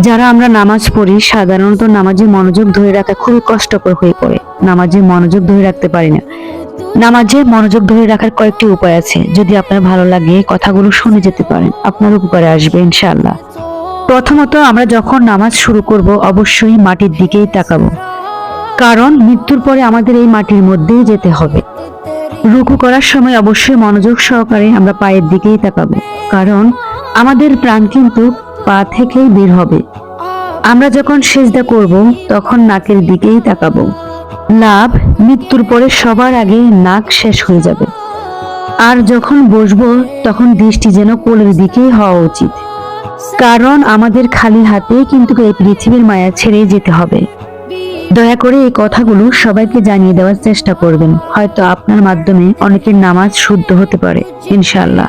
যারা আমরা নামাজ পড়ি সাধারণত নামাজে মনোযোগ ধরে রাখা খুবই কষ্টকর হয়ে পড়ে। নামাজে মনোযোগ ধরে রাখতে পারি না। নামাজে মনোযোগ ধরে রাখার কয়েকটি উপায় আছে। যদি আপনার ভালো লাগে কথাগুলো শুনে যেতে পারেন, আপনার উপকারে আসবে ইনশাআল্লাহ। প্রথমত, আমরা যখন নামাজ শুরু করব অবশ্যই মাটির দিকেই তাকাবো, কারণ মৃত্যুর পরে আমাদের এই মাটির মধ্যেই যেতে হবে। রুকু করার সময় অবশ্যই মনোযোগ সহকারে আমরা পায়ের দিকেই তাকাবো, কারণ আমাদের প্রাণ কিন্তু পা থেকেই বের হবে। আমরা যখন সিজদা করব তখন নাকের দিকেই তাকাবো। লাভ, মৃত্যুর পরে সবার আগে নাক শেষ হয়ে যাবে। আর যখন বসবো তখন দৃষ্টি যেন কোলের দিকেই হওয়া উচিত, কারণ আমাদের খালি হাতে কিন্তু এই পৃথিবীর মায়া ছেড়ে যেতে হবে। দয়া করে এই কথাগুলো সবাইকে জানিয়ে দেওয়ার চেষ্টা করবেন, হয়তো আপনার মাধ্যমে অনেকের নামাজ শুদ্ধ হতে পারে ইনশাআল্লাহ।